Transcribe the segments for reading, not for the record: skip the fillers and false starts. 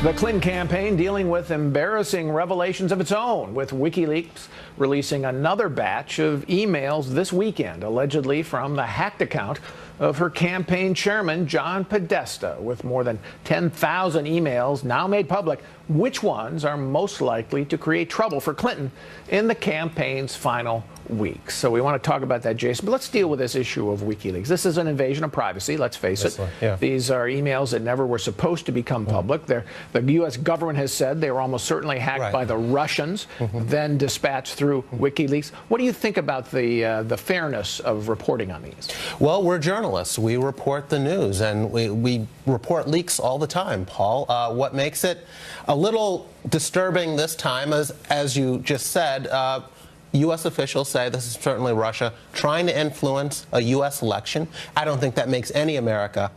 The Clinton campaign dealing with embarrassing revelations of its own, with WikiLeaks releasing another batch of emails this weekend, allegedly from the hacked account of her campaign chairman, John Podesta. With more than 10,000 emails now made public, which ones are most likely to create trouble for Clinton in the campaign's final weeks? So we want to talk about that, Jason, but let's deal with this issue of WikiLeaks. This is an invasion of privacy, let's face it. Yeah. These are emails that never were supposed to become public. The U.S. government has said they were almost certainly hacked by the Russians, then dispatched through WikiLeaks. What do you think about the fairness of reporting on these? Well, we're journalists. We report the news, and we report leaks all the time, Paul. What makes it a little disturbing this time is, as you just said, U.S. officials say this is certainly Russia trying to influence a U.S. election. I don't think that makes any American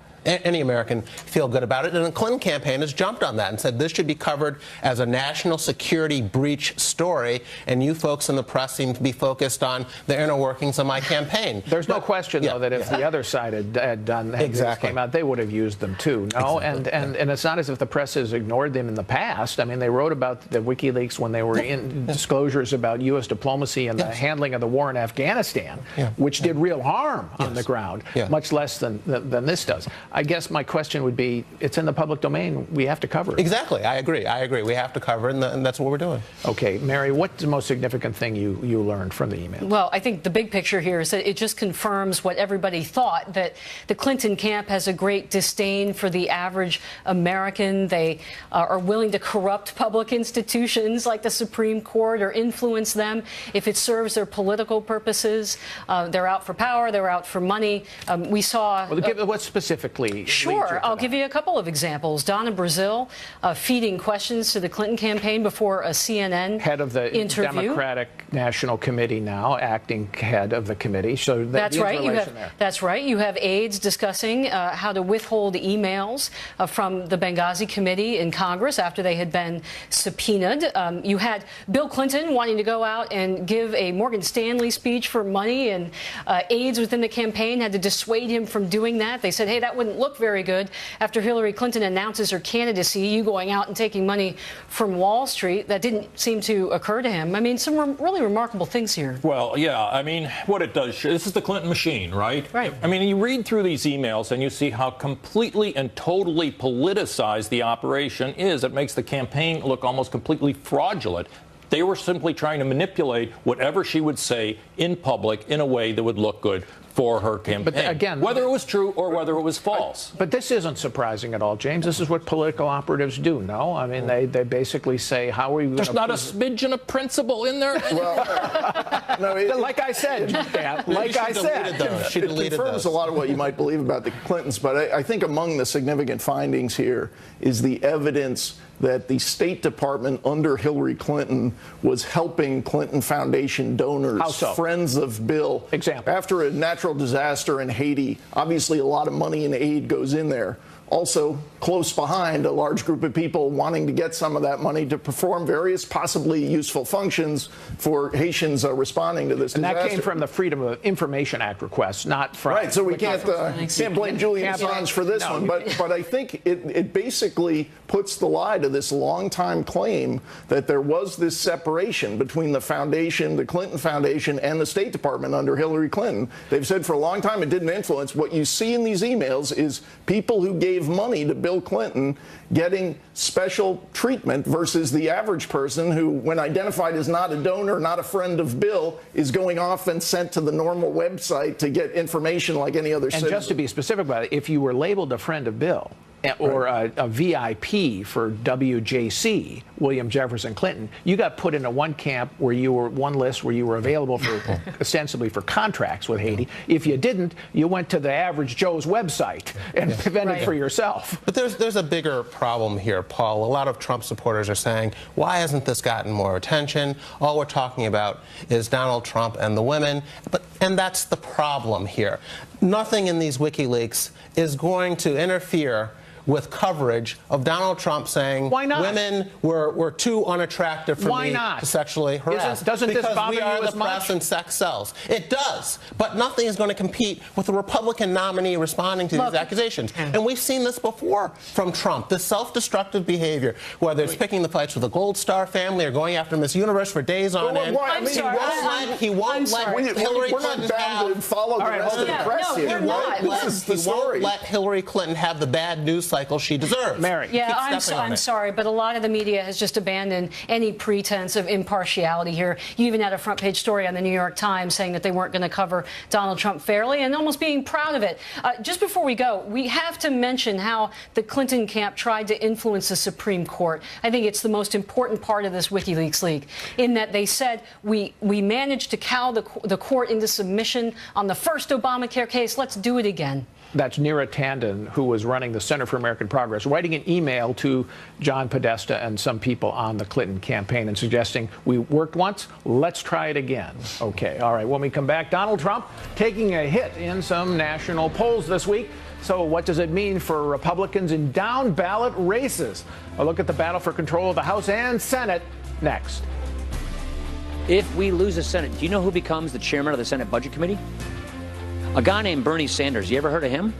feel good about it. And the Clinton campaign has jumped on that and said this should be covered as a national security breach story, and you folks in the press seem to be focused on the inner workings of my campaign. There's no question, though, that if the other side had done came out, they would have used them too. No, and it's not as if the press has ignored them in the past. I mean, they wrote about the WikiLeaks when they were in disclosures about U.S. diplomacy and the handling of the war in Afghanistan, which did real harm on the ground, much less than this does. I guess my question would be, it's in the public domain. We have to cover it. Exactly. I agree. We have to cover it, and that's what we're doing. Okay. Mary, what's the most significant thing you learned from the email? Well, I think the big picture here is that it just confirms what everybody thought, that the Clinton camp has a great disdain for the average American. They are willing to corrupt public institutions like the Supreme Court or influence them if it serves their political purposes. They're out for power. They're out for money. We saw... Well, what specifically? Sure. I'll give you a couple of examples. Donna Brazile feeding questions to the Clinton campaign before a CNN head of the interview. Democratic National Committee now, acting head of the committee. So that's right. That's right. You have aides discussing how to withhold emails from the Benghazi committee in Congress after they had been subpoenaed. You had Bill Clinton wanting to go out and give a Morgan Stanley speech for money, and aides within the campaign had to dissuade him from doing that. They said, hey, that wouldn't look very good after Hillary Clinton announces her candidacy, you going out and taking money from Wall Street. That didn't seem to occur to him. I mean, some really remarkable things here. Well, yeah, I mean, what it does, this is the Clinton machine, right? Right. I mean, you read through these emails and you see how completely and totally politicized the operation is. It makes the campaign look almost completely fraudulent. They were simply trying to manipulate whatever she would say in public in a way that would look good for her campaign, but again, whether it was true or whether it was false. But this isn't surprising at all, James. This is what political operatives do, no? I mean, they basically say, how are you going to... There's not a smidgen of principle in there? Well, no, like I said, like I said. It confirms a lot of what you might believe about the Clintons, but I think among the significant findings here is the evidence that the State Department under Hillary Clinton was helping Clinton Foundation donors, how so? Friends of Bill. Example. After a natural disaster in Haiti, obviously a lot of money and aid goes in there. Also, close behind, a large group of people wanting to get some of that money to perform various possibly useful functions for Haitians responding to this disaster. And that came from the Freedom of Information Act request, not from... Right, so we can't blame Julian Assange for this one, but I think it basically puts the lie to this long-time claim that there was this separation between the foundation, the Clinton Foundation, and the State Department under Hillary Clinton. They've said for a long time it didn't influence. What you see in these emails is people who gave money to Bill Clinton getting special treatment versus the average person who, when identified as not a donor, not a friend of Bill, is going off and sent to the normal website to get information like any other citizen. And just to be specific about it, if you were labeled a friend of Bill, or a VIP for WJC, William Jefferson Clinton, you got put into one camp where you were one list where you were available for ostensibly for contracts with Haiti. If you didn't, you went to the average Joe's website and fended for yourself. But there's a bigger problem here, Paul. A lot of Trump supporters are saying, why hasn't this gotten more attention? All we're talking about is Donald Trump and the women. And that's the problem here. Nothing in these WikiLeaks is going to interfere with coverage of Donald Trump saying Why not? women were too unattractive for Why me not? to sexually harass. Doesn't this because bother we are you the as much? press and sex sells. It does, but nothing is going to compete with the Republican nominee responding to these accusations. And we've seen this before from Trump, this self-destructive behavior, whether it's picking the fights with the Gold Star family or going after Miss Universe for days on end. He won't let Hillary Clinton follow the rest of the press here. This is the story. He won't let Hillary Clinton have the bad news cycle she deserves. Mary. Yeah, I'm sorry, but a lot of the media has just abandoned any pretense of impartiality here. You even had a front page story on the New York Times saying that they weren't going to cover Donald Trump fairly and almost being proud of it. Just before we go, we have to mention how the Clinton camp tried to influence the Supreme Court. I think it's the most important part of this WikiLeaks leak, in that they said we managed to cow the court into submission on the first Obamacare case. Let's do it again. That's Neera Tanden, who was running the Center for American Progress, writing an email to John Podesta and some people on the Clinton campaign and suggesting, we worked once, let's try it again. Okay, all right, when we come back, Donald Trump taking a hit in some national polls this week. So what does it mean for Republicans in down-ballot races? A look at the battle for control of the House and Senate next. If we lose the Senate, do you know who becomes the chairman of the Senate Budget Committee? A guy named Bernie Sanders. You ever heard of him?